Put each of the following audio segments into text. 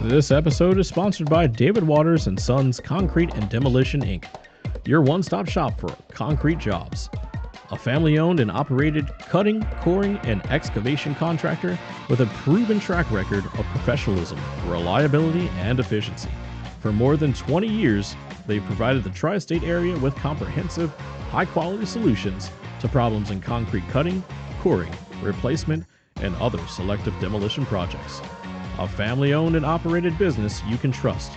This episode is sponsored by David Waters and Sons Concrete and Demolition Inc., your one-stop shop for concrete jobs. A family-owned and operated cutting, coring, and excavation contractor with a proven track record of professionalism, reliability, and efficiency. For more than 20 years, they've provided the tri-state area with comprehensive, high-quality solutions to problems in concrete cutting, coring, replacement, and other selective demolition projects. A family-owned and operated business you can trust.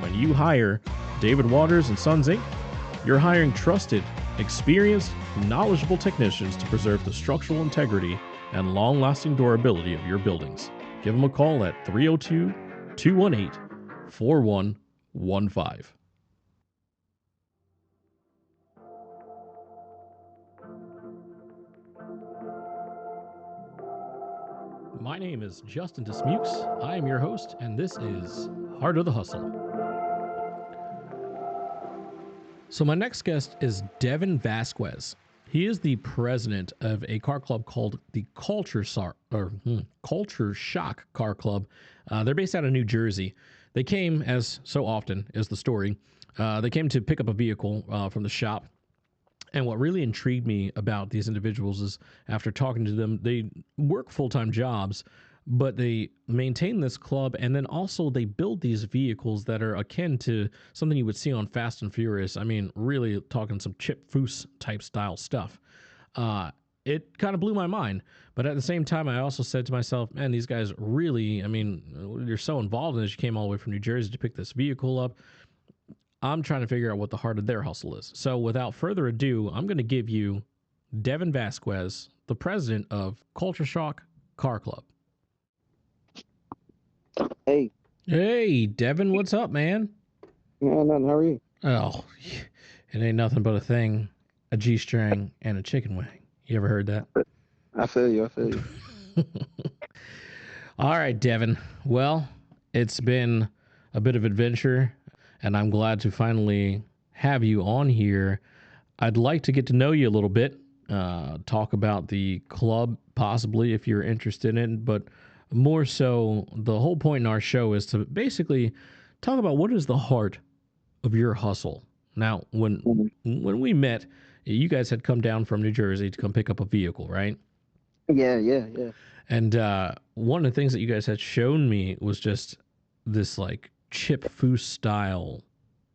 When you hire David Waters and Sons Inc., you're hiring trusted, experienced, knowledgeable technicians to preserve the structural integrity and long-lasting durability of your buildings. Give them a call at 302-218-4115. My name is Justin Dismukes. I am your host, and this is Heart of the Hustle. So my next guest is Devon Vasquez. He is the president of a car club called the Culture Shock Car Club. They're based out of New Jersey. They came, as so often is the story, they came to pick up a vehicle from the shop. And what really intrigued me about these individuals is after talking to them, they work full-time jobs, but they maintain this club, and then also they build these vehicles that are akin to something you would see on Fast and Furious. I mean, really talking some Chip Foose type style stuff. It kind of blew my mind, but at the same time, I also said to myself, man, these guys really, I mean, you're so involved in this. You came all the way from New Jersey to pick this vehicle up. I'm trying to figure out what the heart of their hustle is. So without further ado, I'm going to give you Devon Vasquez, the president of Culture Shock Car Club. Hey. Hey, Devon, what's up, man? Yeah, nothing. How are you? Oh, it ain't nothing but a thing, a G-string, and a chicken wing. You ever heard that? I feel you. All right, Devon. Well, it's been a bit of adventure, and I'm glad to finally have you on here. I'd like to get to know you a little bit, talk about the club, possibly, if you're interested in it, but more so, the whole point in our show is to basically talk about what is the heart of your hustle. Now, when we met, you guys had come down from New Jersey to come pick up a vehicle, right? Yeah. And one of the things that you guys had shown me was just this like Chip Foose style,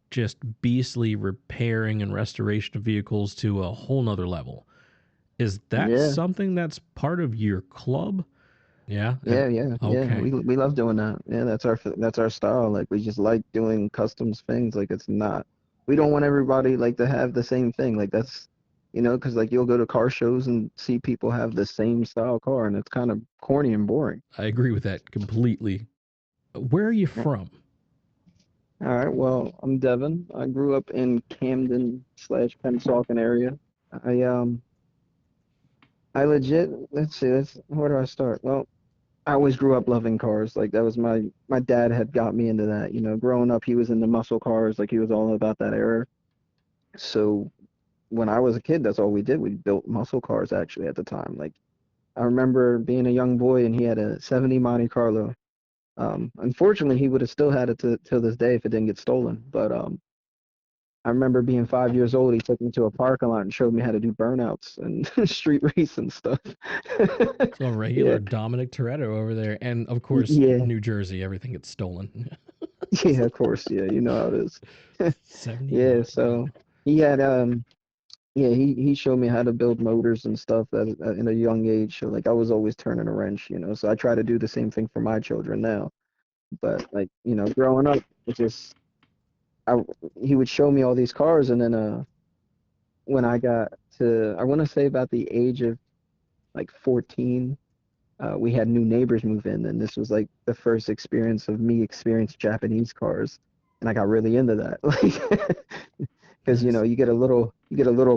just beastly repairing and restoration of vehicles to a whole nother level. Is that something that's part of your club? Yeah. Yeah. Okay. We love doing that. Yeah, that's our style. Like, we just like doing customs things. Like, we don't want everybody like to have the same thing. Like, that's, because like you'll go to car shows and see people have the same style car, and it's kind of corny and boring. I agree with that completely. Where are you from? All right. Well, I'm Devon. I grew up in Camden/Pennsauken area. I legit. Let's see. Where do I start? Well, I always grew up loving cars. Like, that was my dad had got me into that. Growing up, he was into muscle cars. Like, he was all about that era. So when I was a kid, that's all we did. We built muscle cars actually at the time. Like, I remember being a young boy and he had a 70 Monte Carlo. Unfortunately, he would have still had it till this day if it didn't get stolen. But I remember being 5 years old. He took me to a parking lot and showed me how to do burnouts and street race and stuff. So regular Dominic Toretto over there, and of course, New Jersey, everything gets stolen. Yeah, of course. Yeah, you know how it is. 70. Yeah, so he had he showed me how to build motors and stuff in a young age. So, like, I was always turning a wrench, so I try to do the same thing for my children now. But, like, growing up, it just he would show me all these cars, and then when I got to, I want to say about the age of like 14, we had new neighbors move in, and this was like the first experience of me experiencing Japanese cars, and I got really into that. Like, because you get a little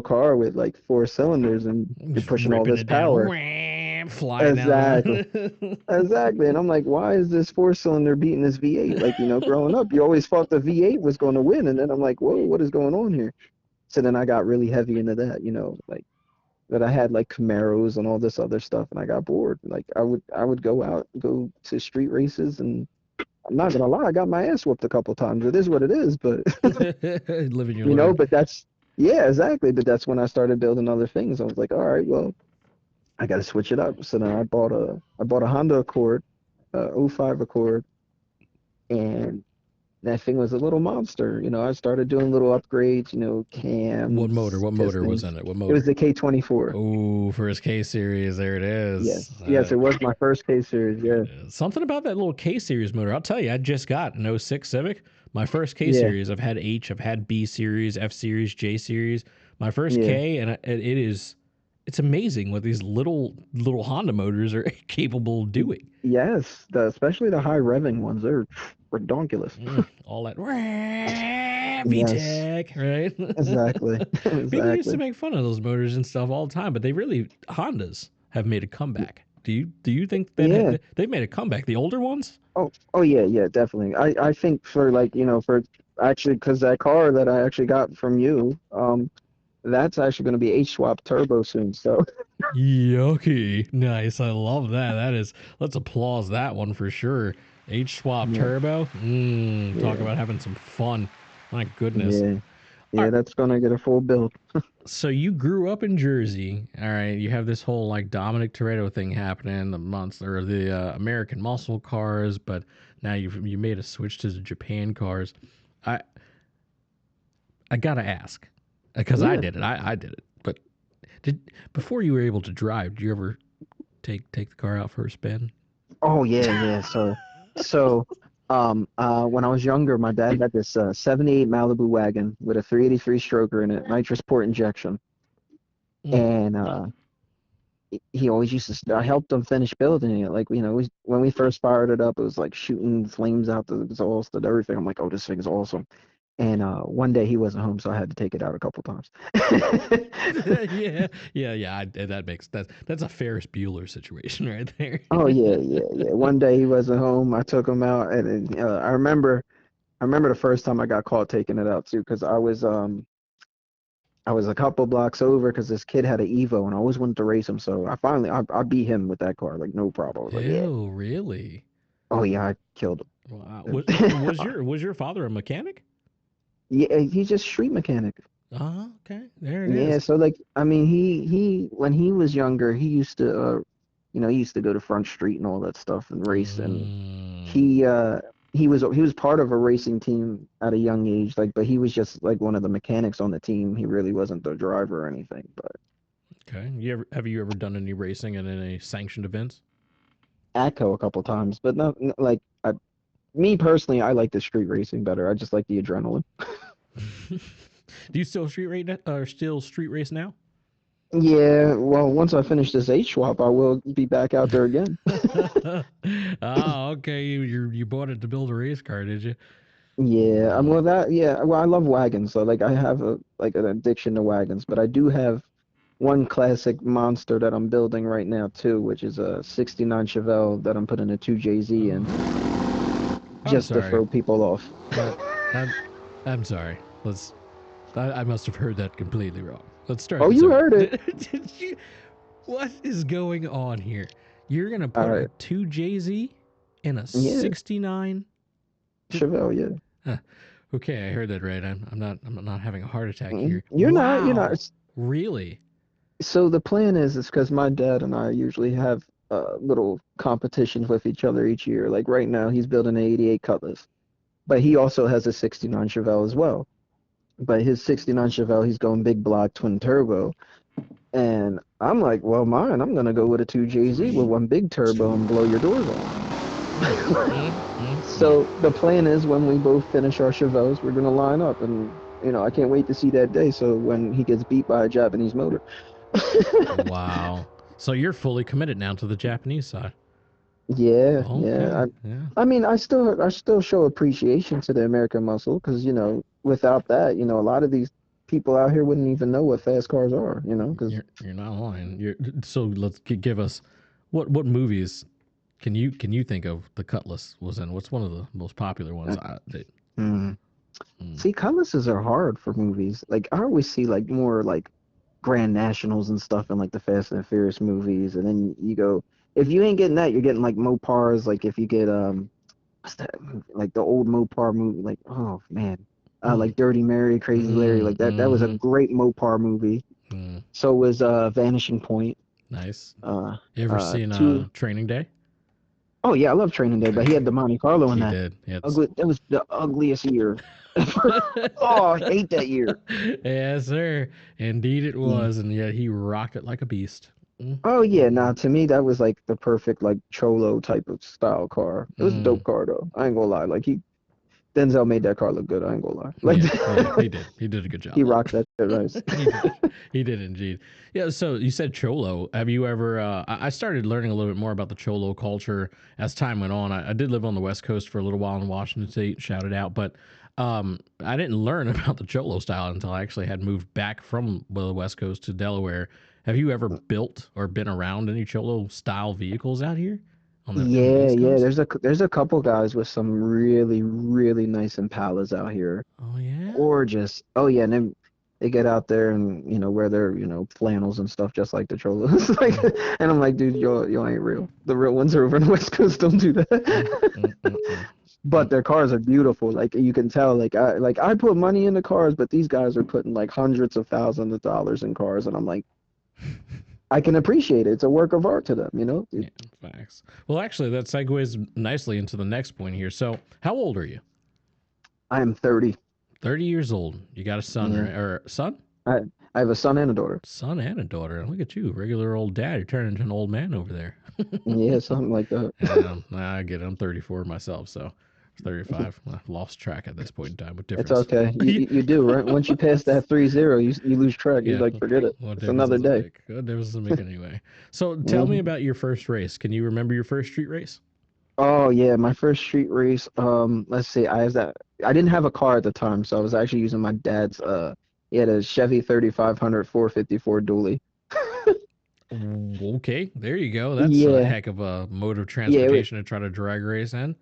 car with like 4 cylinders, and you're pushing all this power. Flying Exactly. down. Exactly. And I'm like, why is this 4-cylinder beating this V8? Like, growing up, you always thought the V8 was going to win, and then I'm like, whoa, what is going on here? So then I got really heavy into that, like that I had like Camaros and all this other stuff, and I got bored. Like, I would go to street races and I'm not gonna lie, I got my ass whooped a couple times. It is what it is, but Living your life. but that's yeah, exactly. But that's when I started building other things. I was like, all right, well, I got to switch it up. So then I bought a Honda Accord, '05 Accord, and that thing was a little monster. I started doing little upgrades, What motor? cams, What motor was in pistons. it? What It was motor? the K24. Oh, first K series. There it is. Yes, yes, it was my first K series. Yeah, Something about that little K series motor. I'll tell you, I just got an '06 Civic. My first K yeah, series. I've had H, I've had B series, F series, J series. My first yeah. K, and it is, it's amazing what these little Honda motors are capable of doing. Yes, especially the high revving ones, they're redonkulous. All that Yes, VTEC, right? exactly, People used to exactly. make fun of those motors and stuff all the time, but they really Hondas have made a comeback. Do you think that Yeah. they've made a comeback? The older ones? Oh yeah, yeah, definitely. I think for like, for actually, because that car that I actually got from you, that's actually going to be H swap turbo soon. So Yucky. Nice. I love that. Let's applause that one for sure. H swap yeah, turbo. Talk yeah, about having some fun. My goodness. yeah, All yeah. right. That's going to get a full build. So you grew up in Jersey. All right. You have this whole like Dominic Toretto thing happening, the monster, or the American muscle cars, but now you made a switch to the Japan cars. I I gotta ask because I Yeah. did it. I did it. But before you were able to drive, did you ever take the car out for a spin? Oh yeah, yeah. So when I was younger, my dad had this '78 Malibu wagon with a 383 stroker in it, nitrous port injection, Mm. and he always used to. I helped him finish building it. Like, when we first fired it up, it was like shooting flames out the exhaust and everything. I'm like, oh, this thing's awesome. And one day he wasn't home, so I had to take it out a couple times. Yeah, yeah. That's a Ferris Bueller situation right there. Oh yeah, yeah, yeah. One day he wasn't home. I took him out, and I remember the first time I got caught taking it out too, because I was a couple blocks over because this kid had an Evo, and I always wanted to race him. So I beat him with that car, like no problem. I was like, yeah, Ew, really? oh yeah, I killed Wow. him. Was your father a mechanic? Yeah, he's just street mechanic. Oh, okay. There it Yeah, is. so like I mean he when he was younger, he used to go to Front Street and all that stuff and race, and Mm, he uh he was part of a racing team at a young age, like, but he was just like one of the mechanics on the team. He really wasn't the driver or anything. But okay. Have you ever done any racing in any sanctioned events? ATCO a couple times, but not like me personally, I like the street racing better. I just like the adrenaline. Do you still street race or still street race now? Yeah, well, once I finish this H swap, I will be back out there again. Oh, okay. You bought it to build a race car, did you? Yeah, Uh, well, I love wagons. So like I have an addiction to wagons, but I do have one classic monster that I'm building right now too, which is a '69 Chevelle that I'm putting a 2JZ in I'm just to sorry. throw people off. That I'm I'm sorry. I must have heard that completely wrong. Let's start Oh, this you over. heard it. Did you? What is going on here? You're gonna All put a right. two JZ in a Yeah, 69? Did, Chevelle, yeah. huh. Okay, I heard that right. I'm not having a heart attack here. You're not. Wow. Really? So the plan is because my dad and I usually have little competitions with each other each year. Like right now, he's building an '88 Cutlass, but he also has a '69 Chevelle as well. But his '69 Chevelle, he's going big block twin turbo. And I'm like, well, I'm gonna go with a 2JZ with one big turbo and blow your doors Mm, off. mm, mm, mm. So the plan is when we both finish our Chevelles, we're gonna line up, and I can't wait to see that day. So when he gets beat by a Japanese motor. Wow. So you're fully committed now to the Japanese side. Yeah, Okay. yeah. Yeah. I mean, I still show appreciation to the American muscle because without that, a lot of these people out here wouldn't even know what fast cars are. Because You're not lying. So let's give us what movies can you think of the Cutlass was in? What's one of the most popular ones? mm, Mm. see, cutlasses are hard for movies. Like I always see like more like Grand Nationals and stuff in like the Fast and Furious movies, and then you go if you ain't getting that, you're getting like Mopars. Like if you get what's that? Like the old Mopar movie. Like, oh man, Mm, like Dirty Mary, Crazy Larry. Like that. That was a mm-hmm, great Mopar movie. mm, So was Vanishing Point. nice. Uh, You ever seen two. Training Day? Oh yeah, I love Training Day, but he had the Monte Carlo in He that. did. It's Ugly. That was the ugliest year ever. Oh, I hate that year. yes, sir. Indeed, it Yeah. was, and yet he rocked it like a beast. Mm, Oh yeah, mm, nah, to me that was like the perfect like cholo type of style car. It was a mm. dope car though. I ain't gonna lie. Like he Denzel made that car look good. I ain't gonna lie. Like Yeah, yeah, he did. He did a good he job. rocked that shit right. He did. He did indeed. Yeah. So you said cholo. Have you ever? I started learning a little bit more about the cholo culture as time went on. I did live on the West Coast for a little while in Washington State. Shout it out, but I didn't learn about the cholo style until I actually had moved back from the West Coast to Delaware. Have you ever built or been around any cholo style vehicles out here in the Yeah, East yeah. Coast? There's a couple guys with some really, really nice Impalas out here. Oh yeah. Gorgeous. Oh yeah, and then they get out there and wear their flannels and stuff just like the Cholos. Like, Mm, and I'm like, dude, y'all ain't real. The real ones are over in the West Coast. Don't do mm, that. mm, mm, mm, But mm. their cars are beautiful. Like you can tell. Like I put money into cars, but these guys are putting like hundreds of thousands of dollars in cars, and I'm like, I can appreciate it. It's a work of art to them. Yeah, facts. Well, actually, that segues nicely into the next point here. So, how old are you? I am 30. 30 years old. You got a son, Yeah. right? Or son? I I have a son and a daughter. Son and a daughter. Look at you, regular old dad. You're turning into an old man over there. Yeah, something like that. I get it. I'm 34 myself, so 35. I lost track at this point in time. What It's difference? okay. You do, right? Once you pass that 30, you lose track. You Yeah. like forget it. What It's difference another does it day. make? What difference does it make anyway? So tell me Hmm. about your first race. Can you remember your first street race? Oh yeah, my first street race. Let's see. I didn't have a car at the time, so I was actually using my dad's. He had a Chevy 3500 454 dually. Okay, there you go. That's a Yeah, heck of a mode of yeah, transportation to try to drag race in.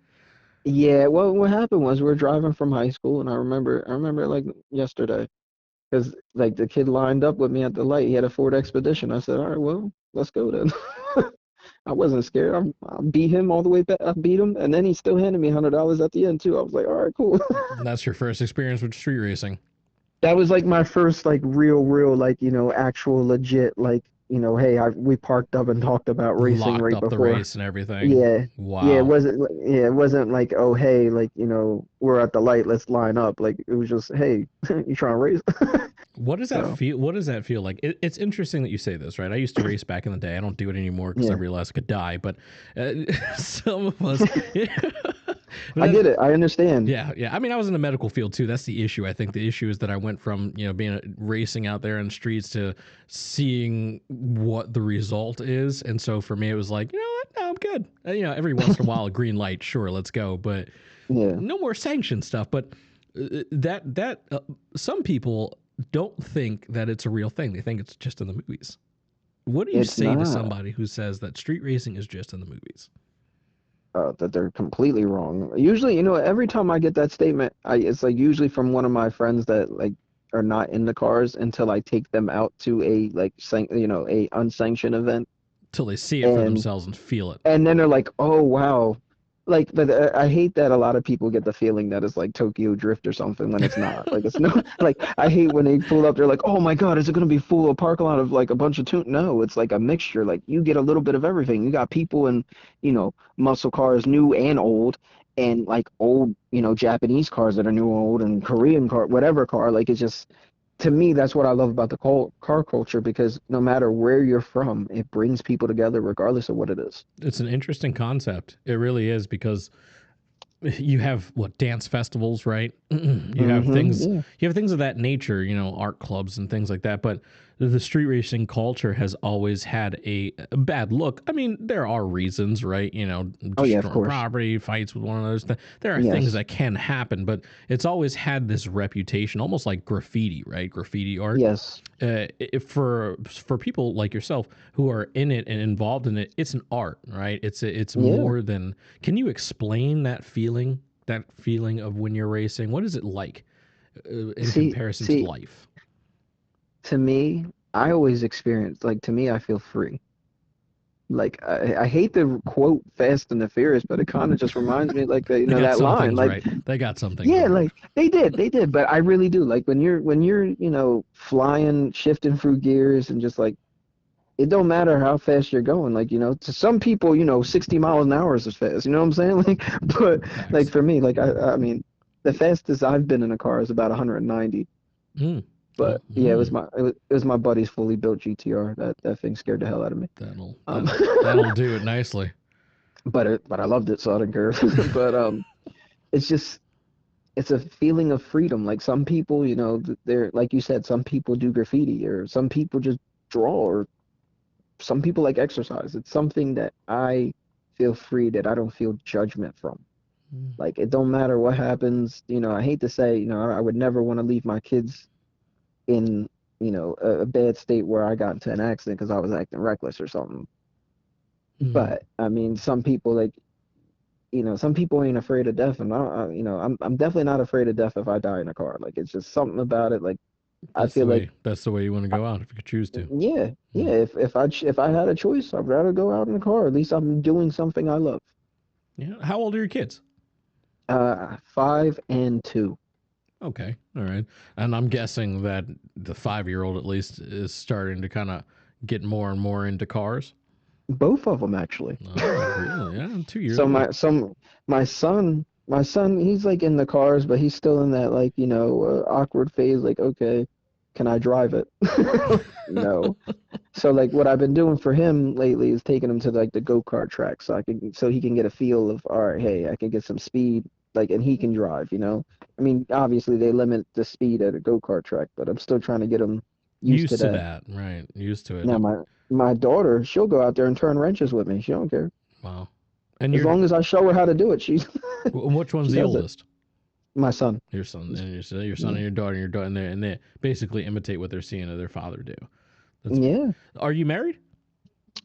yeah. Well, what happened was we were driving from high school, and I remember it like yesterday, because like the kid lined up with me at the light. He had a Ford Expedition. I said, all right, well, let's go then. I wasn't scared. I beat him all the way back. I beat him, and then he still handed me $100 at the end too. I was like, all right, cool. That's your first experience with street racing. That was like my first like real like actual legit like hey, we parked up and talked about racing Locked right up the before. race and everything. Yeah. Yeah, Wow. it wasn't like, oh hey, like we're at the light, let's line up. Like it was just, hey, you trying to race? What does that So feel? What does that feel like? It's interesting that you say this, right? I used to race back in the day. I don't do it anymore because I yeah, realized I could die. But uh, some of us, I but get it. I understand. yeah, yeah. I mean, I was in the medical field too. That's the issue. I think the issue is that I went from being racing out there in the streets to seeing what the result is, and so for me, it was like, you know what? No, I'm good. Every once in a while, a green light, sure, let's go, but Yeah, no more sanction stuff. But some people don't think that it's a real thing. They think it's just in the movies. What do you it's say to not. somebody who says that street racing is just in the movies? That they're completely wrong. Usually, every time I get that statement, it's like usually from one of my friends that like are not in the cars until I take them out to a like a unsanctioned event, Till they see it for and themselves and feel it. and then they're like, oh wow, like, but I hate that a lot of people get the feeling that it's like Tokyo Drift or something when it's not. Like it's no, like I hate when they pull up, they're like, oh my God, is it gonna be full of parking lot of like a bunch of tune? No, it's like a mixture. Like you get a little bit of everything. You got people in, muscle cars, new and old, and like old, Japanese cars that are new and old, and Korean car, whatever car. Like it's just, to me, that's what I love about the car culture, because no matter where you're from, it brings people together regardless of what it is. It's an interesting concept. It really is because you have what dance festivals, right? you have Mm-hmm. things Yeah. you have things of that nature, art clubs and things like that. But the street racing culture has always had a bad look. I mean, there are reasons, right? Oh yeah, of Destroying course. property, fights with one another. There are things Yes. that can happen, but it's always had this reputation, almost like graffiti, right? Graffiti art. Yes. For people like yourself who are in it and involved in it, it's an art, right? It's Yeah. more than. Can you explain that feeling? That feeling of when you're racing. What is it like in See, comparison to see, life? to me, I always experience, like, to me, I feel free. Like I hate to quote Fast and the Furious, but it kind of just reminds me like They got that some line. things Like right. They got some things yeah, right. like they did. But I really do like when you're flying, shifting through gears, and just like it don't matter how fast you're going. Like to some people, 60 miles an hour is as fast. You know what I'm saying? Like, but like Facts. for me, like I mean, the fastest I've been in a car is about 190. Mm. But Well, yeah, it was my buddy's fully built GTR. That thing scared the hell out of me. that'll Um, that'll that'll do it nicely. but I loved it, so I didn't care. But it's just it's a feeling of freedom. Like some people, they're like you said, some people do graffiti, or some people just draw, or some people like exercise. It's something that I feel free, that I don't feel judgment from. Mm. Like it don't matter what happens. I hate to say, I would never want to leave my kids in, a bad state where I got into an accident because I was acting reckless or something. Mm. But I mean, some people like, some people ain't afraid of death, and I'm definitely not afraid of death if I die in a car. Like it's just something about it. Like I That's the feel like, way. That's the way you want to go out if you could choose to. yeah, yeah. Mm. If I had a choice, I'd rather go out in a car. At least I'm doing something I love. Yeah. How old are your kids? 5 and 2. Okay. All right. And I'm guessing that the 5-year-old at least is starting to kind of get more and more into cars. Both of them actually. Oh, really? Yeah. 2 years. So Yeah. my son, he's like in the cars, but he's still in that like awkward phase. Like, okay, can I drive it? No. So like what I've been doing for him lately is taking him to like the go-kart track, so he can get a feel of, all right, hey, I can get some speed, like, and he can drive. I mean, obviously they limit the speed at a go-kart track, but I'm still trying to get him used to Used to that. that, right? Used to Now it. my daughter, she'll go out there and turn wrenches with me. She don't care. Wow. And As your long as I show her how to do it, which one's she the does it. oldest? My son. Your son and your son Yeah. and your daughter, and your daughter, and they basically imitate what they're seeing their father do. That's. Yeah. Are you married?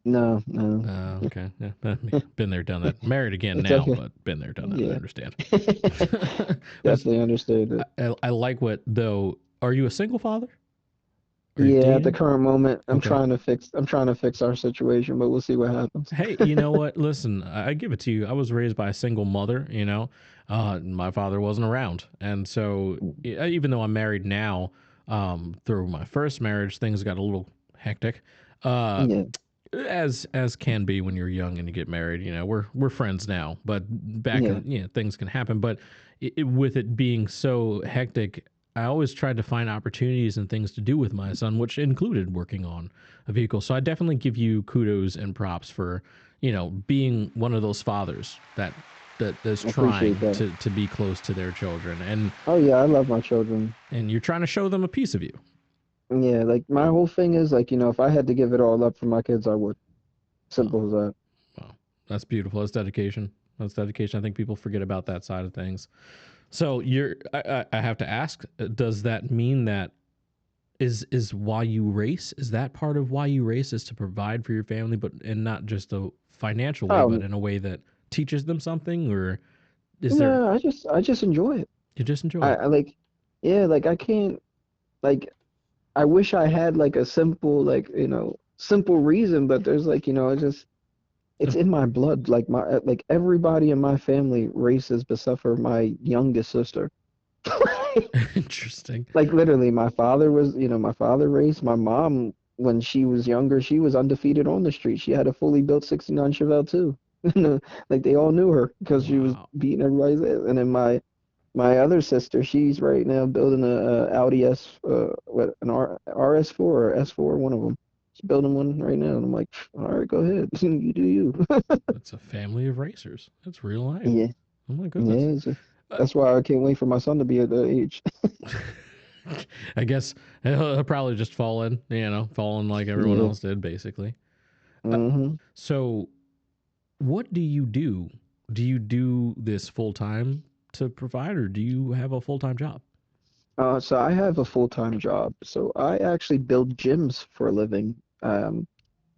No, no. Okay. Yeah. Been there, done that. Married again It's now, okay. but been there, done that. I Yeah. understand. But Definitely understood it. I like what though. Are you a single father? Are you Yeah, at the dating? current moment, Okay. I'm trying to fix our situation, but we'll see what happens. Hey, you know what? Listen, I give it to you. I was raised by a single mother. My father wasn't around, and so even though I'm married now, through my first marriage, things got a little hectic. Uh, Yeah, as can be when you're young and you get married. We're friends now, but back yeah, in things can happen. But with it being so hectic, I always tried to find opportunities and things to do with my son, which included working on a vehicle. So I definitely give you kudos and props for being one of those fathers that is I appreciate trying that. to be close to their children, Oh yeah, I love my children. and you're trying to show them a piece of you. Yeah, like my whole thing is like, if I had to give it all up for my kids, I would. Well, Simple as that. well, that's beautiful. That's dedication. That's dedication. I think people forget about that side of things. So I have to ask, does that mean that is why you race? Is that part of why you race, is to provide for your family, but in not just a financial way, but Um, in a way that teaches them something? Or is there, no, I just enjoy it. you just enjoy I, it? I like, yeah, like I can't, like, I wish I had like a simple, like, simple reason, but there's like, it's in my blood. Like like everybody in my family races except for my youngest sister. Interesting. Like literally, my father raced. My mom, when she was younger, she was undefeated on the street. She had a fully built '69 Chevelle too. Like they all knew her because she was Wow. beating everybody's ass. And then my other sister, she's right now building a Audi RS4 or S4, one of them. She's building one right now, and I'm like, all right, go ahead, you do you. That's a family of racers. That's real life. Yeah, Oh my goodness. yeah. Uh, That's why I can't wait for my son to be at that age. I guess he'll probably just fall in like everyone Yeah. else did, basically. Uh, Hmm. so, what do you do? Do you do this full time to provide, or do you have a full time job? So I have a full-time job. So I actually build gyms for a living.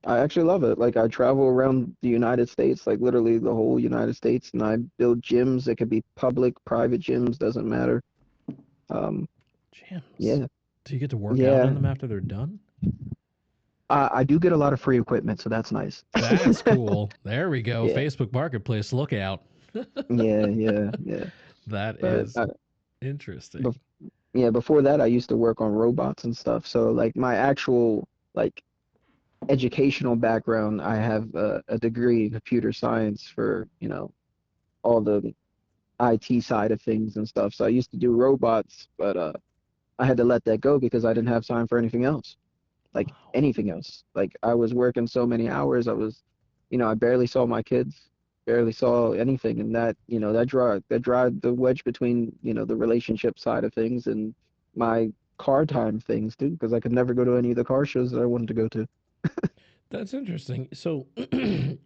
I actually love it. Like I travel around the United States, like literally the whole United States, and I build gyms. It could be public, private gyms, doesn't matter. Um, Gyms. yeah, Do you get to work out yeah. in them after they're done? I do get a lot of free equipment, so that's nice. That's cool. There we go. Yeah, Facebook Marketplace. Look out. yeah. That But is interesting. bef- yeah, before that, I used to work on robots and stuff. So like my actual like educational background, I have a degree in computer science for, all the IT side of things and stuff. So I used to do robots, but I had to let that go because I didn't have time for anything else. Like Wow. anything else. Like I was working so many hours, I barely saw my kids, barely saw anything, and that drive the wedge between, the relationship side of things and my car time things too, because I could never go to any of the car shows that I wanted to go to. That's interesting. So,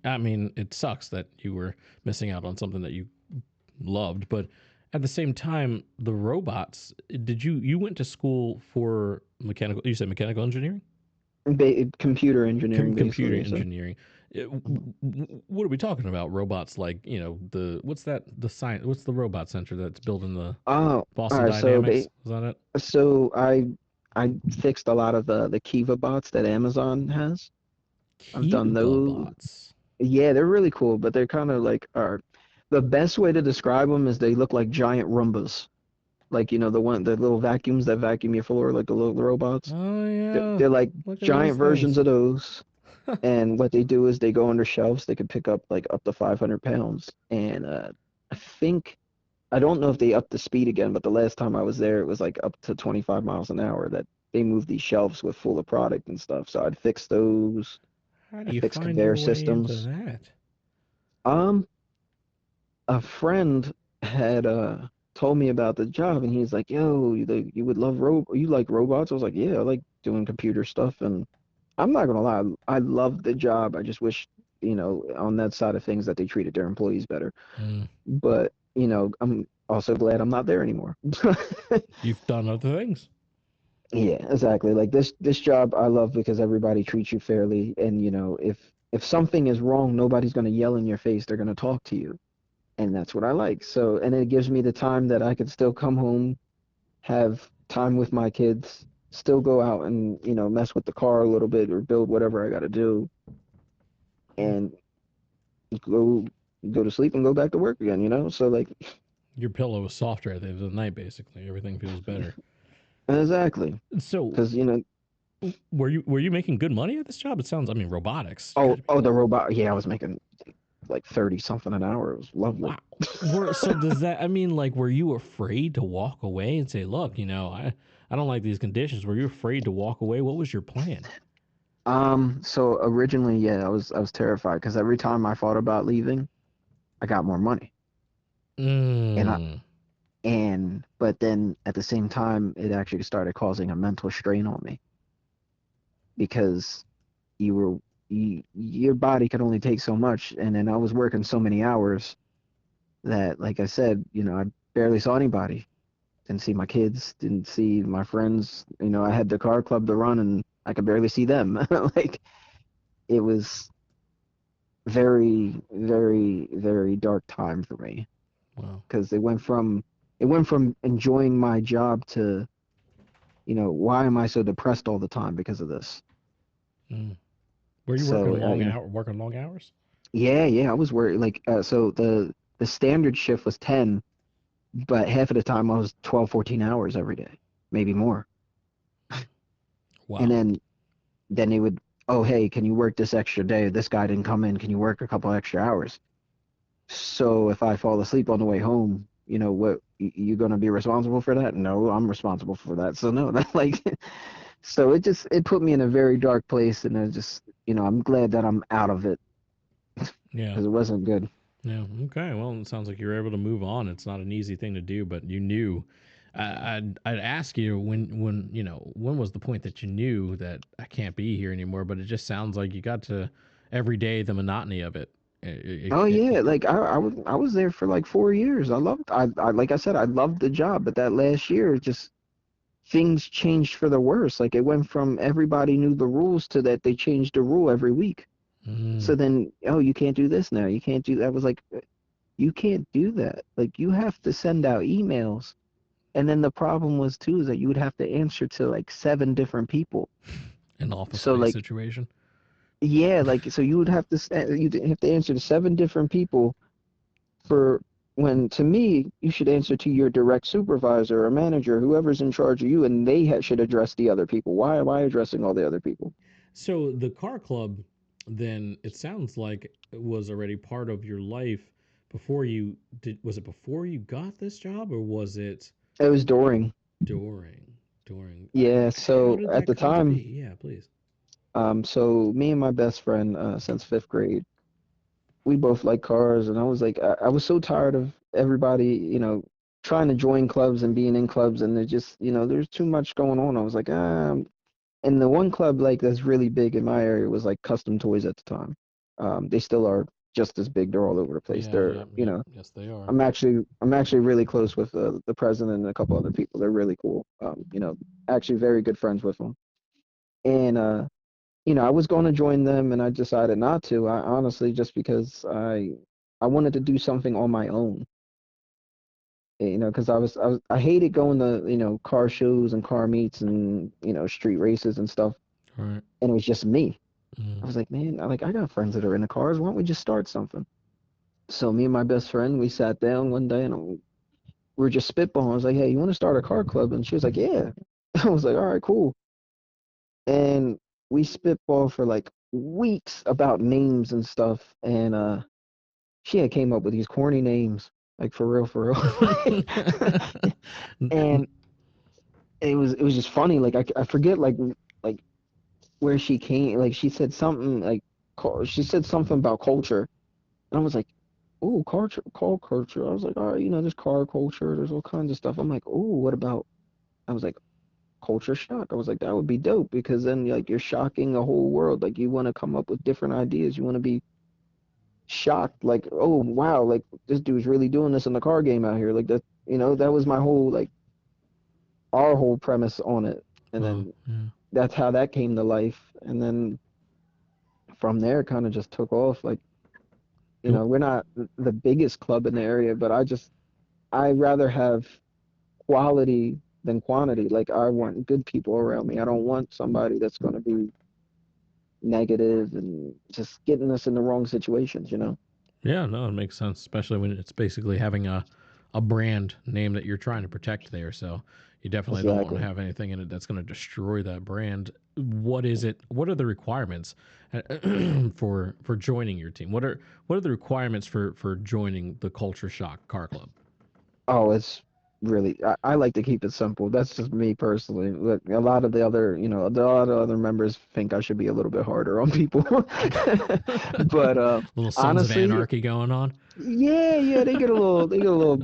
I mean, it sucks that you were missing out on something that you loved, but at the same time, the robots. You went to school for mechanical? You said mechanical engineering, Computer engineering, computer basically. So engineering. What are we talking about? Robots like the what's that the science? What's the robot center that's building the oh, all Boston right. Dynamics? Is that it? So I fixed a lot of the Kiva bots that Amazon has. I've done Kiva those. bots. Yeah, they're really cool, but they're kind of like are the best way to describe them is they look like giant Roombas. Like, the little vacuums that vacuum your floor, like the little robots. Oh They're, yeah, they're like look at those giant versions things. of those. And what they do is they go under shelves. They can pick up like up to 500 pounds. And I think I don't know if they upped the speed again, but the last time I was there, it was like up to 25 miles an hour that they moved these shelves with full of product and stuff. So I'd fix those. How do I you fixed find your conveyor way into systems. that? Um, a friend had told me about the job, and he's like, "Yo, you would love you like robots?" I was like, "Yeah, I like doing computer stuff." And I'm not gonna lie, I love the job. I just wish, on that side of things that they treated their employees better. Mm, But I'm also glad I'm not there anymore. you've done other things. Yeah, exactly. Like this job I love because everybody treats you fairly, and if something is wrong, nobody's gonna yell in your face. They're gonna talk to you, and that's what I like. So, and it gives me the time that I could still come home, have time with my kids, still go out and, mess with the car a little bit or build whatever I got to do, Mm. and go go to sleep and go back to work again. So like, Your pillow is softer at the end of the night. Basically, everything feels better. exactly. So, Because, were you making good money at this job? It sounds. I mean, robotics. You got oh, to be. oh, the robot. Yeah, I was making like 30 something an hour. It was lovely. Wow. So does that? I mean, like, were you afraid to walk away and say, "Look, I don't like these conditions." Were you afraid to walk away? What was your plan? So originally, yeah, I was terrified because every time I thought about leaving, I got more money. And I Mm. and but then at the same time, it actually started causing a mental strain on me because you were your body could only take so much, and then I was working so many hours that, like I said, I barely saw anybody. Didn't see my kids, didn't see my friends. I had the car club to run, and I could barely see them. Like it was very, very, very dark time for me Wow. because it went from enjoying my job to, why am I so depressed all the time because of this? Mm. Were you So, working long hours? yeah, yeah, I was worried. Like, so the standard shift was 10, but half of the time I was 12, 14 hours every day, maybe more. And Wow. then they would, oh, hey, can you work this extra day? This guy didn't come in. Can you work a couple extra hours? So if I fall asleep on the way home, what you gonna be responsible for that? No, I'm responsible for that. So no, that like, so it put me in a very dark place, and I just, I'm glad that I'm out of it Yeah. because it wasn't good. Yeah. Okay. Well, it sounds like you were able to move on. It's not an easy thing to do, but you knew. I'd ask you when was the point that you knew that I can't be here anymore? But it just sounds like you got to every day the monotony of it. Oh yeah, like I was there for like 4 years. I like I said, I loved the job, but that last year just things changed for the worse. Like it went from everybody knew the rules to that they changed the rule every week. Mm, So then, oh, you can't do this now. You can't do that. I was like, you can't do that. Like you have to send out emails. And then the problem was too is that you would have to answer to like seven different people. An office So space like, situation. yeah, like so you would have to you'd have to answer to seven different people for when to me you should answer to your direct supervisor or manager, whoever's in charge of you, and they should address the other people. Why am I addressing all the other people? So the car club, then it sounds like it was already part of your life before you did. Was it before you got this job, or was it It was during. during? During? Yeah, How so did at that the come to be? time, Yeah, please. so me and my best friend, since fifth grade, we both like cars, and I was like, I was so tired of everybody, trying to join clubs and being in clubs, and there's too much going on. I was like, and the one club like that's really big in my area was like Custom Toys at the time. They still are just as big. They're all over the place. Yeah, They're, yep, yep. Yes, they are. I'm actually really close with the president and a couple other people. They're really cool. Actually very good friends with them. And I was going to join them, and I decided not to. I honestly just because I wanted to do something on my own. Because I hated going to car shows and car meets and street races and stuff, All right. and it was just me. Mm. I was like, man, I got friends that are into cars. Why don't we just start something? So me and my best friend, we sat down one day and we were just spitballing. I was like, hey, you want to start a car club? And she was like, yeah. I was like, all right, cool. And we spitball for like weeks about names and stuff. And she had came up with these corny names, like for real. And it was just funny. Like I forget like where she came. Like she said something like she said something about culture, and I was like, oh, culture, car culture. I was like, all right, there's car culture. There's all kinds of stuff. I'm like, oh, what about? I was like, culture shock. I was like, that would be dope because then like you're shocking the whole world. Like you want to come up with different ideas. You want to be shocked. Like, oh wow, like this dude's really doing this in the car game out here. Like that. That was my whole like our whole premise on it. And Well, then yeah. that's how that came to life. And then from there, it kind of just took off. Like, You- we're not the biggest club in the area, but I rather have quality than quantity. Like I want good people around me. I don't want somebody that's going to be negative and just getting us in the wrong situations. Yeah, no, it makes sense, especially when it's basically having a brand name that you're trying to protect there. So you definitely don't want to Exactly. have anything in it that's going to destroy that brand. What is it? What are the requirements for joining your team? What are the requirements for joining the Culture Shock Car Club? Oh, it's really, I like to keep it simple. That's just me personally. Look, a lot of the other, a lot of other members think I should be a little bit harder on people. But Little Sons of honestly, Anarchy going on. yeah, yeah, they get a little,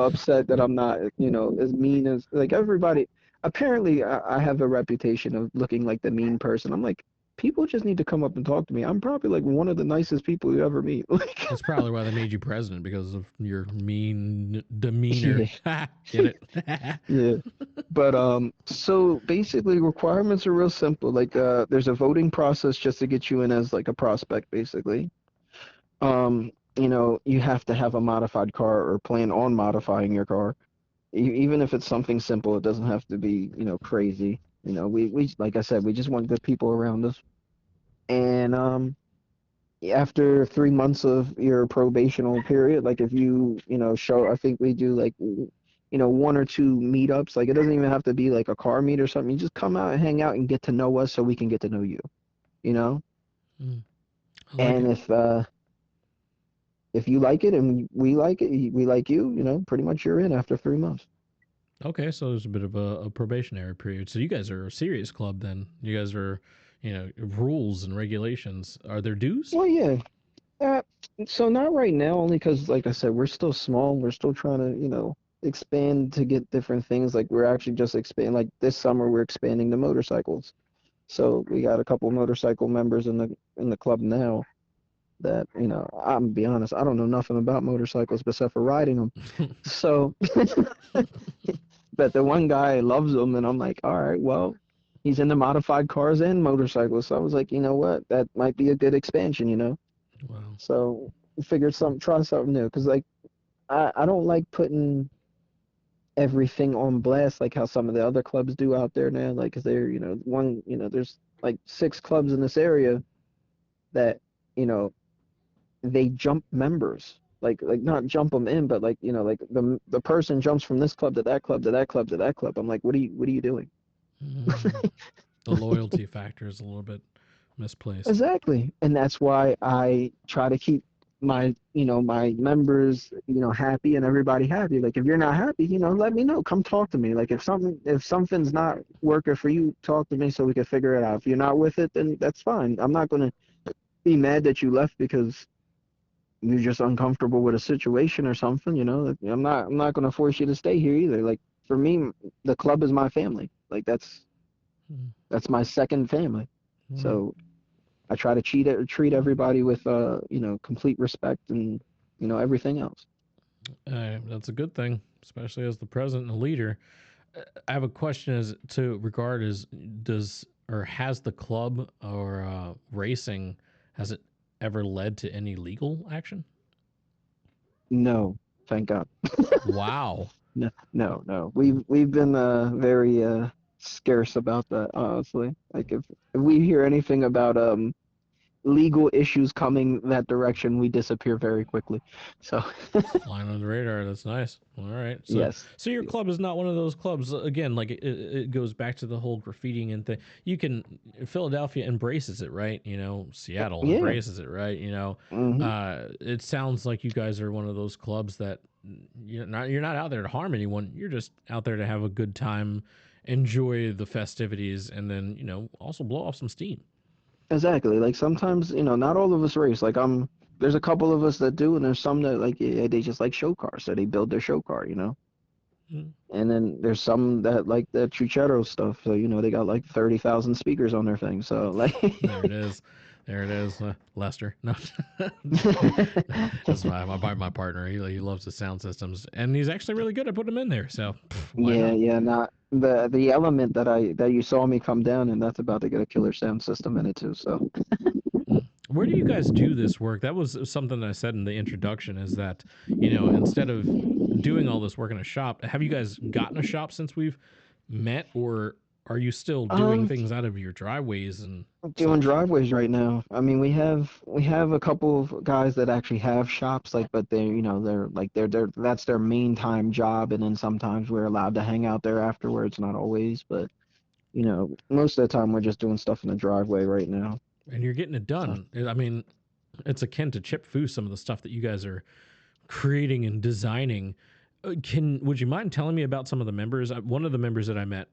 upset that I'm not, as mean as like everybody. Apparently, I have a reputation of looking like the mean person. I'm like, people just need to come up and talk to me. I'm probably like one of the nicest people you ever meet. Like, That's probably why they made you president because of your mean demeanor. yeah, Get it? yeah. But so basically, requirements are real simple. Like, there's a voting process just to get you in as like a prospect, basically. You have to have a modified car or plan on modifying your car. Even if it's something simple, it doesn't have to be, crazy. We like I said, we just want good people around us. And after 3 months of your probational period, like if show, I think we do like, one or two meetups. Like it doesn't even have to be like a car meet or something. You just come out and hang out and get to know us so we can get to know you, you know? Mm, I like And it. if you like it and we like it, we like you, pretty much you're in after 3 months. Okay, so there's a bit of a probationary period. So you guys are a serious club then. You guys are, rules and regulations. Are there dues? Well, yeah. Uh, so not right now, only because, like I said, we're still small. We're still trying to, expand to get different things. Like we're actually just expand. Like this summer, we're expanding to motorcycles. So we got a couple motorcycle members in the club now. That I'm gonna be honest, I don't know nothing about motorcycles except for riding them. So, but the one guy loves them, and I'm like, all right, well, he's into modified cars and motorcycles. So I was like, you know what, that might be a good expansion. Wow. So we figured try something new, because like I don't like putting everything on blast like how some of the other clubs do out there now. Like, 'cause they're, one, there's like 6 clubs in this area that, you know, they jump members. Like not jump them in, but like, like the person jumps from this club to that club to that club to that club. I'm like, what are you doing? Mm. The loyalty factor is a little bit misplaced. Exactly. And that's why I try to keep my members, happy and everybody happy. Like if you're not happy, let me know. Come talk to me. Like if something's not working for you, talk to me so we can figure it out. If you're not with it, then that's fine. I'm not gonna be mad that you left because you're just uncomfortable with a situation or something, I'm not gonna force you to stay here either. Like for me, the club is my family. Like Mm. that's my second family. Right. So I try to treat everybody with complete respect and everything else. That's a good thing, especially as the president and leader. I have a question as to regard is does or has the club or racing has it ever led to any legal action? No, thank God. Wow. No, no, no. We've been very scarce about that, honestly. Like if we hear anything about legal issues coming that direction, we disappear very quickly. So Flying under the radar. That's nice. All right. So, yes, so your yeah, club is not one of those clubs. Again, like it goes back to the whole graffitiing and thing. You can Philadelphia embraces it, right? Seattle yeah. embraces it, right? Hmm. It sounds like you guys are one of those clubs that you're not out there to harm anyone. You're just out there to have a good time, enjoy the festivities, and then also blow off some steam. Exactly. Like sometimes, not all of us race. Like there's a couple of us that do, and there's some that like yeah, they just like show cars, so they build their show car. Mm. And then there's some that like the Chuchero stuff, so they got like 30,000 speakers on their thing. So like, There it is. There it is. Lester. No. That's my partner. He loves the sound systems, and he's actually really good at putting them in there. So why yeah, not? yeah, not the element that you saw me come down, and that's about to get a killer sound system in it too. So Mm. Where do you guys do this work? That was something that I said in the introduction. Is that instead of doing all this work in a shop, have you guys gotten a shop since we've met, or are you still doing um, things out of your driveways and doing such? driveways right now. I mean, we have a couple of guys that actually have shops, like, but they're like they're that's their main time job, and then sometimes we're allowed to hang out there afterwards. Not always, but most of the time we're just doing stuff in the driveway right now. And you're getting it So, done. I mean, it's akin to Chip Fu. Some of the stuff that you guys are creating and designing. Can would you mind telling me about some of the members? One of the members that I met,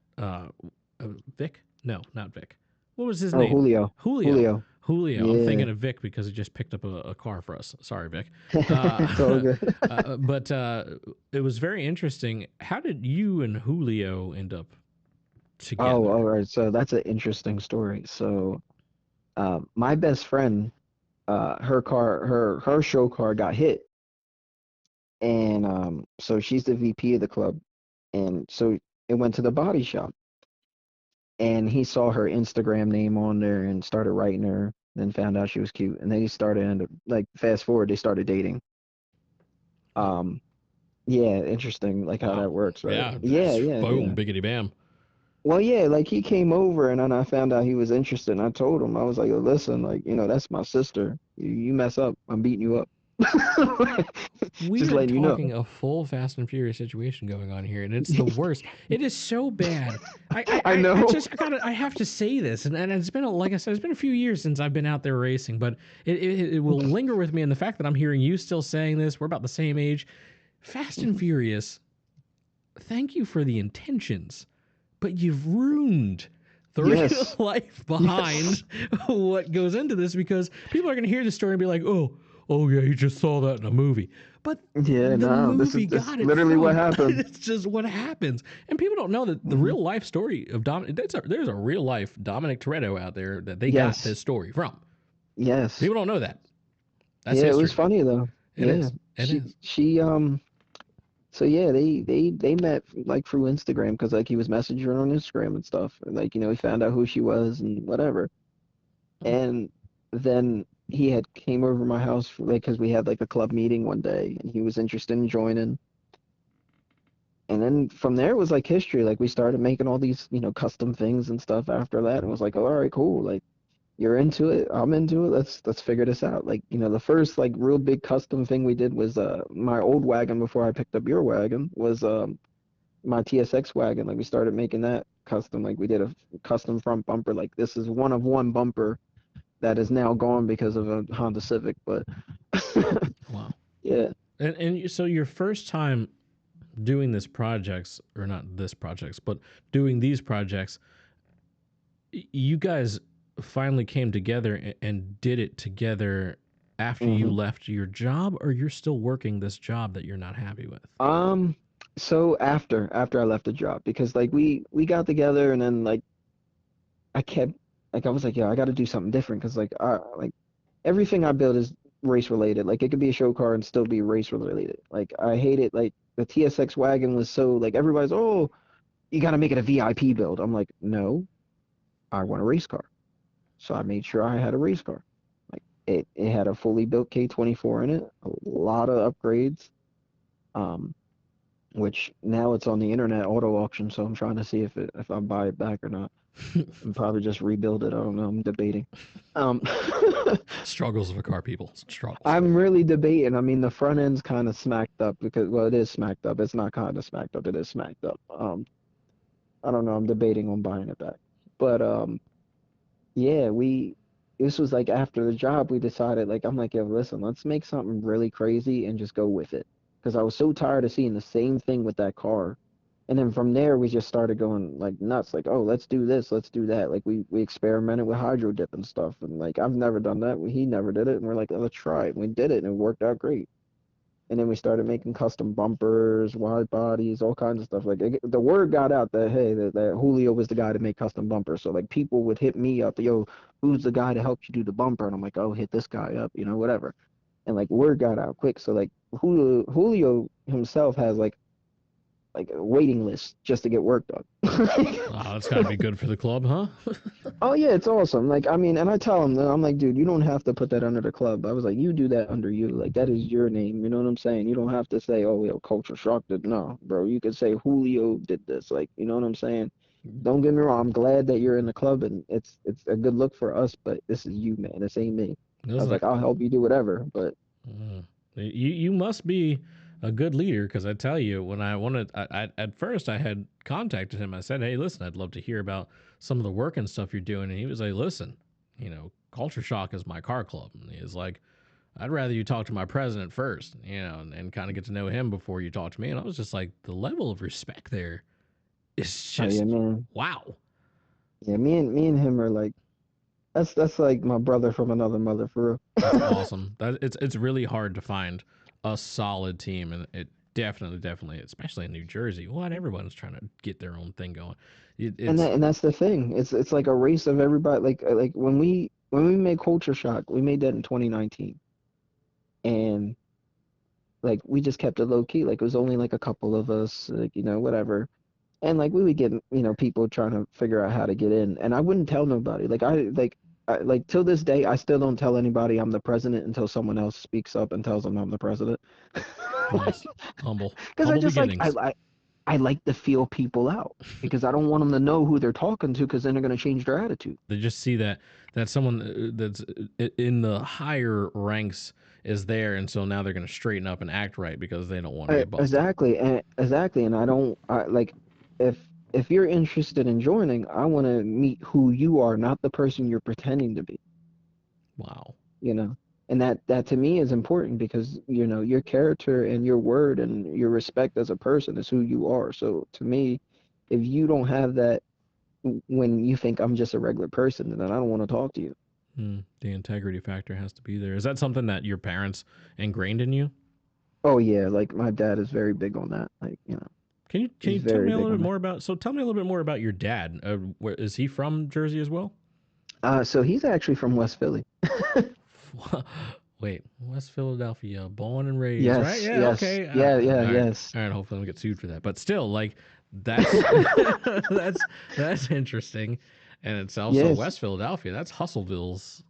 Vic. No, not Vic. What was his oh, name? Julio, Julio. Julio, Julio. I'm yeah, thinking of Vic because he just picked up a car for us. Sorry, Vic. it's all good. But it was very interesting. How did you and Julio end up Oh, all together? right. So that's an interesting story. So, my best friend, her show car got hit, and so she's the VP of the club, and so it went to the body shop, and he saw her Instagram name on there and started writing her, then found out she was cute, and they started and like fast forward, they started dating. Um, yeah, interesting, like how Wow. that works, right? Yeah. Yeah, yeah, Boom. yeah. Biggity bam. Well, yeah, like he came over and then I found out he was interested and I told him, I was like, listen, like, that's my sister. You mess up, I'm beating you up. We Just are letting you know. talking a full Fast and Furious situation going on here, and it's the worst. It is so bad. I I, I I I know. just I have to say this, and it's been like I said, it's been a few years since I've been out there racing, but it will linger with me. And the fact that I'm hearing you still saying this, we're about the same age. Fast and Furious. Thank you for the intentions, but you've ruined the real Yes. life Yes. behind what goes into this because people are going to hear the story and be like, oh yeah, you just saw that in a movie. But Yeah, the no, this is movie this got it literally what from. happened. It's just what happens, and people don't know that the Hmm. real life story of Dominic. There's a real life Dominic Toretto out there that they got Yes. this story from. Yes. People don't know that. That's Yeah, it was history. funny though. It Yeah. is. It She is. she so yeah, they met like through Instagram because like he was messaging her on Instagram and stuff. And like, he found out who she was and whatever. And then he had came over my house for, like because we had like a club meeting one day and he was interested in joining. And then from there it was like history. Like we started making all these, custom things and stuff after that. And it was like, oh, all right, cool. Like you're into it, I'm into it. Let's figure this out. Like, the first like real big custom thing we did was my old wagon before I picked up your wagon was my TSX wagon. Like we started making that custom. Like we did a custom front bumper. Like this is one of one bumper that is now gone because of a Honda Civic. But Wow. yeah. So your first time doing this projects, or not this projects, but doing these projects, you guys finally came together and did it together after you hmm left your job, or you're still working this job that you're not happy with? Um. So after I left the job, because like we got together and then like I kept like I was like, yeah, I got to do something different because like I like everything I build is race related. Like it could be a show car and still be race related. Like I hate it. Like the TSX wagon was so like everybody's, oh, you got to make it a VIP build. I'm like, no, I want a race car. So I made sure I had a race car. Like it had a fully built K24 in it, a lot of upgrades. Um, which now it's on the internet auto auction. So I'm trying to see if I buy it back or not. And probably just rebuild it. I don't know. I'm debating. Um, Struggles of a car, people. Struggles. I'm really debating. I mean, the front end's kind of smacked up because, well, it is smacked up. It's not kind of smacked up. It is smacked up. I don't know. I'm debating on buying it back. But yeah, this was like after the job, we decided, like, I'm like, yo, listen, let's make something really crazy and just go with it. Because I was so tired of seeing the same thing with that car. And then from there, we just started going like nuts, like, oh, let's do this, let's do that. Like we experimented with hydro dip and stuff. And like, I've never done that. He never did it. And we're like, oh, let's try it. And we did it and it worked out great. And then we started making custom bumpers, wide bodies, all kinds of stuff. Like the word got out that hey, that Julio was the guy to make custom bumpers. So like people would hit me up, yo, who's the guy to help you do the bumper? And I'm like, oh, hit this guy up, whatever. And like word got out quick. So like Julio himself has like a waiting list just to get work done. Wow, that's got to be good for the club, huh? Oh yeah, it's awesome. Like I mean, and I tell him, I'm like, dude, you don't have to put that under the club. I was like, you do that under you. Like that is your name. You know what I'm saying? You don't have to say, oh, Culture Shock did. No, bro. You could say Julio did this. Like, you know what I'm saying? Don't get me wrong. I'm glad that you're in the club and it's a good look for us, but this is you, man. This ain't me. It I was was like, like, I'll help you do whatever, but you must be a good leader, because I tell you, when I wanted, at first I had contacted him. I said, hey, listen, I'd love to hear about some of the work and stuff you're doing, and he was like, listen, Culture Shock is my car club. And he was like, I'd rather you talk to my president first, and kind of get to know him before you talk to me. And I was just like, the level of respect there is oh yeah, just man. wow. Yeah, me and him are like that's like my brother from another mother for That's real. awesome. That it's really hard to find a solid team, and it definitely, especially in New Jersey. What, everyone's trying to get their own thing going. And It's that's the thing. It's like a race of everybody. Like when we made Culture Shock, we made that in 2019, and like we just kept it low key. Like it was only like a couple of us, like whatever. And like we would get people trying to figure out how to get in, and I wouldn't tell nobody. Like till this day, I still don't tell anybody I'm the president until someone else speaks up and tells them I'm the president. nice, Because I humble just like beginnings. I like to feel people out because I don't want them to know who they're talking to because then they're going to change their attitude. They just see that someone that's in the higher ranks is there, and so now they're going to straighten up and act right because they don't want to get bumped. Exactly, and I don't I like if you're interested in joining, I want to meet who you are, not the person you're pretending to be, Wow. you know. And that to me is important because your character and your word and your respect as a person is who you are. So to me, if you don't have that when you think I'm just a regular person, then I don't want to talk to you. The integrity factor has to be there. Is that something that your parents ingrained in you? Oh yeah, like my dad is very big on that. Like, Can you he's tell very me a big little on bit that. more about? So tell me a little bit more about your dad. Where is he from? Jersey as well? So he's actually from West Philly. Wait, West Philadelphia, born and raised, right? Yes, Yeah, yes, okay. yeah, yeah, All right, yes, all right. Hopefully, I don't get sued for that. But still, like, that's that's that's interesting, and it's also yes, West Philadelphia. That's Hustleville's.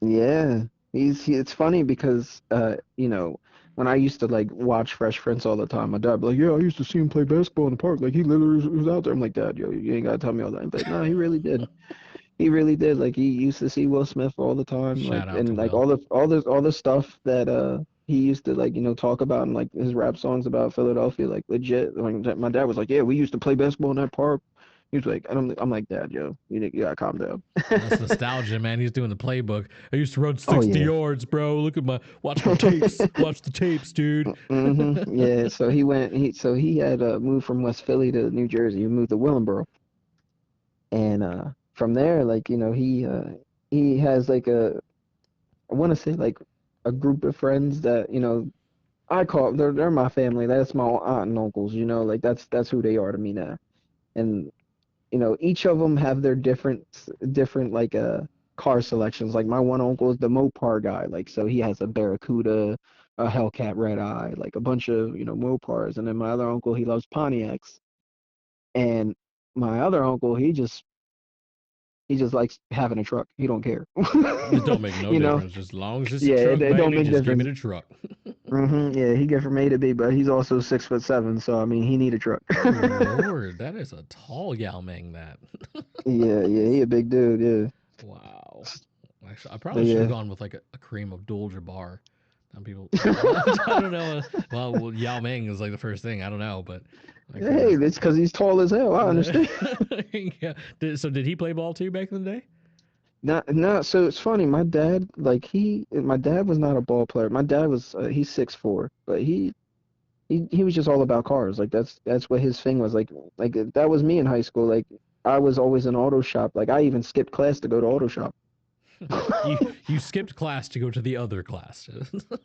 yeah. It's funny because when I used to like watch Fresh Prince all the time, my dad be like, "Yeah, I used to see him play basketball in the park. Like he literally was out there." I'm like, "Dad, yo, you ain't gotta tell me all that." But no, he really did. He really did. Like he used to see Will Smith all the time, like Shout out to and like Will. all the stuff that he used to like talk about and like his rap songs about Philadelphia, like legit. Like my dad was like, "Yeah, we used to play basketball in that park." He was like, and I'm like, "Dad, yo, you gotta calm down." That's nostalgia, man. He's doing the playbook. I used to run Oh 60 yeah. yards, bro. Look at my watch my tapes. Watch the tapes, dude. Yeah, so he had moved from West Philly to New Jersey. He moved to Willingboro. And from there, like, he has like I want to say like a group of friends that, I call they're my family. That's my aunt and uncles, like that's who they are to me now. And each of them have their different like car selections. Like my one uncle is the Mopar guy. Like so he has a Barracuda, a Hellcat Red Eye, like a bunch of, Mopars. And then my other uncle, he loves Pontiacs. And my other uncle, he just likes having a truck. He don't care. It don't make no You know, difference. As long as it's a yeah, truck, it don't baby, make just give me difference. the truck. Yeah, he get from A to B, but he's also 6'7", so I mean, he need a truck. Oh Lord, that is a tall Yao Ming. That. Yeah, yeah, he a big dude. Yeah, Wow. Actually, I but probably should have yeah. gone with like a cream of Dul Jabbar. Some people, I don't know. Well, Yao Ming is like the first thing. I don't know, but like, Hey, it's because he's tall as hell. I understand. yeah. So did he play ball too back in the day? No. So it's funny. My dad was not a ball player. My dad was he's 6'4", but he was just all about cars. Like that's what his thing was. Like that was me in high school. Like I was always in auto shop. Like I even skipped class to go to auto shop. You skipped class to go to the other class.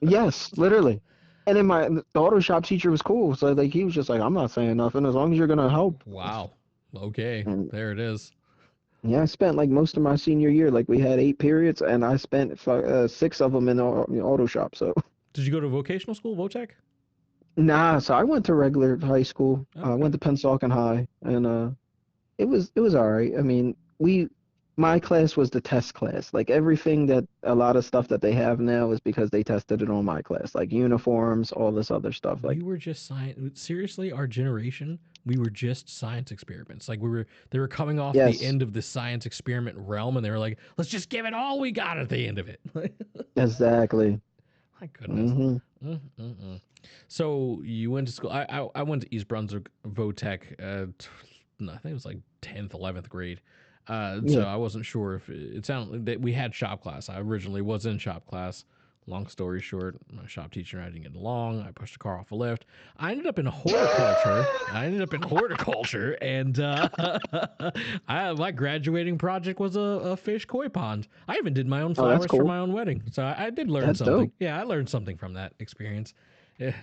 Yes, literally. And then the auto shop teacher was cool. So like he was just like, I'm not saying nothing as long as you're gonna help. Wow. Okay, And there it is. yeah, I spent like most of my senior year. Like we had 8 periods, and I spent six of them in the auto shop. So Did you go to vocational school, Votech? nah, so I went to regular high school. I Okay. went to Pennsauken High, and it was all right. I mean, my class was the test class. Like everything that a lot of stuff that they have now is because they tested it on my class, like uniforms, all this other stuff. We Like were just science. Seriously, our generation, we were just science experiments. Like they were coming off the yes, end of the science experiment realm, and they were like, "Let's just give it all we got at the end of it." exactly. My goodness. Hmm. Mm-mm-mm. So you went to school. I went to East Brunswick Votech. No, I think it was like 10th, 11th grade. So Yeah. I wasn't sure if it sounded that we had shop class. I originally was in shop class. Long story short, my shop teacher and I didn't get along. I pushed a car off a lift. I ended up in horticulture. And my graduating project was a fish koi pond. I even did my own Oh, that's flowers for cool. my own wedding. So I did learn That's something. dope. Yeah, I learned something from that experience.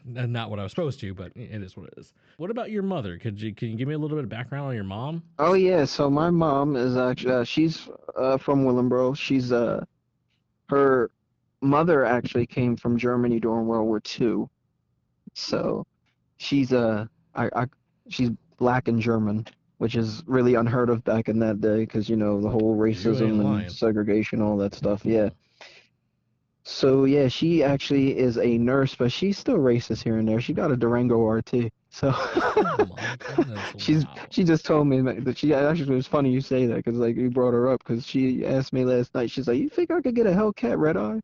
Not what I was supposed to, but it is what it is. What about your mother? Can you give me a little bit of background on your mom? Oh yeah. So my mom is actually she's from Willingboro. Her mother actually came from Germany during World War II. So she's I she's black and German, which is really unheard of back in that day because the whole You ain't racism and lying. segregation, all that stuff. Yeah. Mm. So yeah, she actually is a nurse, but she's still racist here and there. She got a Durango RT. So Oh my goodness! Wow. she just told me that she actually it was funny you say that because like you brought her up because she asked me last night. She's like, "You think I could get a Hellcat Red Eye?"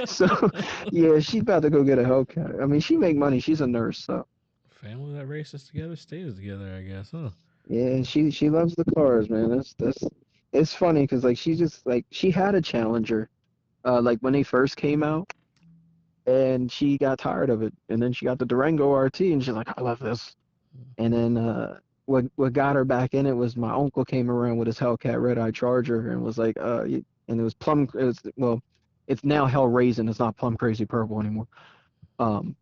So yeah, she's about to go get a Hellcat. I mean, she make money. She's a nurse, so Family that races together stays together, I guess, huh? yeah, she loves the cars, man. That's it's funny because like she just like she had a Challenger, like when they first came out. And she got tired of it. And then she got the Durango RT, and she's like, I love this. And then what got her back in it was my uncle came around with his Hellcat Red Eye Charger and was like, and it was plum. Well, it's now Hell Raisin. It's not Plum Crazy Purple anymore. Um,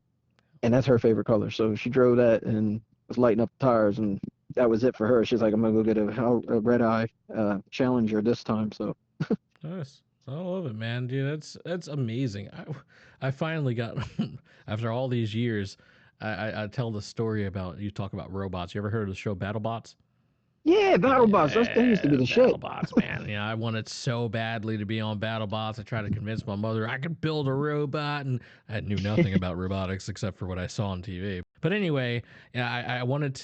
and that's her favorite color. So she drove that and was lighting up the tires, and that was it for her. She's like, I'm gonna go get a Red Eye Challenger this time. So Nice. I love it, man, dude. That's amazing. I finally got after all these years. I tell the story about you talk about robots. You ever heard of the show BattleBots? Yeah, BattleBots. That used to be Yeah, the shit. BattleBots, man. You know, I wanted so badly to be on BattleBots. I tried to convince my mother I could build a robot, and I knew nothing about robotics except for what I saw on TV. But anyway, yeah, I wanted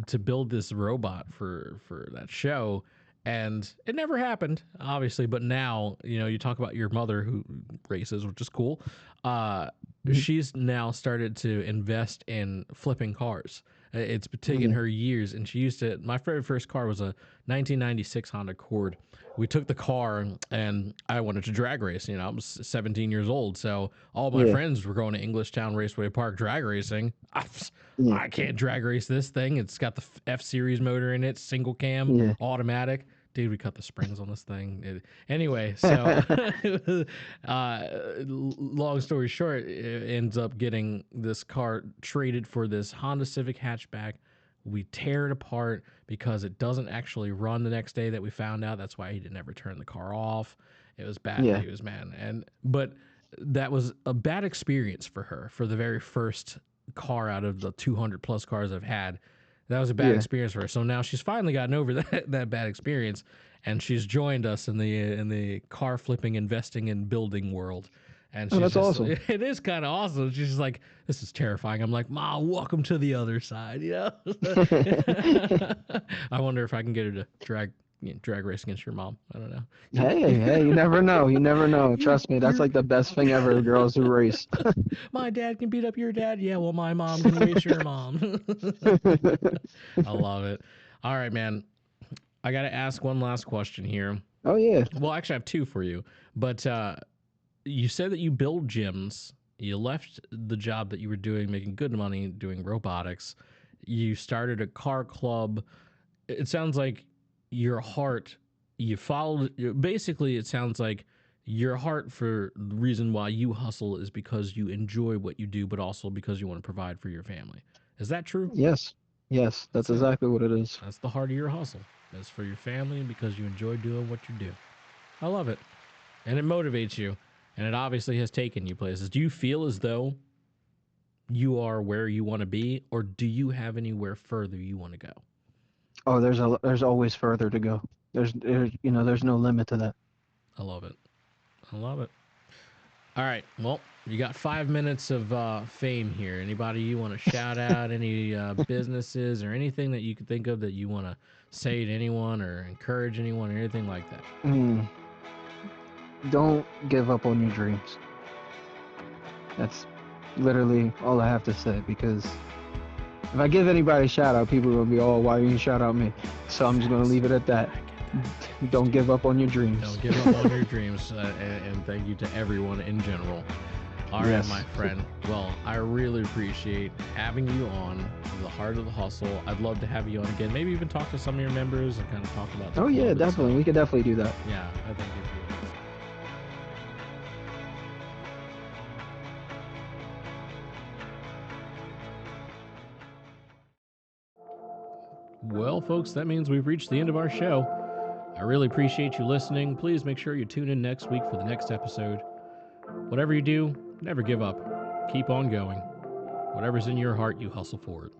to build this robot for that show, and it never happened, obviously. But now, you know, you talk about your mother who races, which is cool. Uh, Mhm. she's now started to invest in flipping cars. It's taken Yeah, her years, and she used to. My very first car was a 1996 Honda Accord. We took the car, and I wanted to drag race. You know, I was 17 years old, so all my yeah, friends were going to Englishtown Raceway Park drag racing. yeah, I can't drag race this thing. It's got the F Series motor in it, single cam, yeah. automatic. Dude, we cut the springs on this thing. Anyway, so long story short, it ends up getting this car traded for this Honda Civic hatchback. We tear it apart because it doesn't actually run the next day that we found out. That's why he didn't ever turn the car off. It was bad Yeah. news, man. But that was a bad experience for her for the very first car out of the 200 plus cars I've had. That was a bad Yeah. experience for her. So now she's finally gotten over that bad experience, and she's joined us in the car flipping, investing, and building world. And Oh, she's that's just, awesome. it is kind of awesome. She's just like, this is terrifying. I'm like, Ma, welcome to the other side. You know. I wonder if I can get her to drag race against your mom. I don't know. Hey, you never know. You never know. Trust me, that's You're like the best thing ever, girls who race. my dad can beat up your dad. Yeah, well, my mom can race your mom. I love it. All right, man. I got to ask one last question here. Oh yeah. Well, actually, I have two for you. But you said that you build gyms. You left the job that you were doing, making good money doing robotics. You started a car club. It sounds like your heart, you followed, basically, it sounds like your heart for the reason why you hustle is because you enjoy what you do, but also because you want to provide for your family. Is that true? Yes. Yes, that's That's it. exactly what it is. That's the heart of your hustle. It's for your family and because you enjoy doing what you do. I love it. And it motivates you. And it obviously has taken you places. Do you feel as though you are where you want to be, or do you have anywhere further you want to go? Oh, there's always further to go. There's no limit to that. I love it. I love it. All right. Well, you got 5 minutes of fame here. Anybody you want to shout out? Any businesses or anything that you could think of that you want to say to anyone or encourage anyone or anything like that? Mm, don't give up on your dreams. That's literally all I have to say because if I give anybody a shout out, people are gonna be, oh, why you shout out me? So I'm just gonna leave it at that. Don't give up on your dreams. Don't give up on your dreams, and thank you to everyone in general. All right, Yes. my friend. Well, I really appreciate having you on the Heart of the Hustle. I'd love to have you on again. Maybe even talk to some of your members and kind of talk about the Oh yeah, club definitely. itself. We could definitely do that. Yeah, I think it'd be. Well, folks, that means we've reached the end of our show. I really appreciate you listening. Please make sure you tune in next week for the next episode. Whatever you do, never give up. Keep on going. Whatever's in your heart, you hustle for it.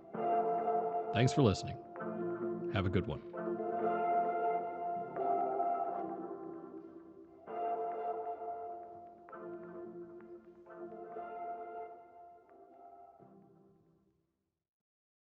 Thanks for listening. Have a good one.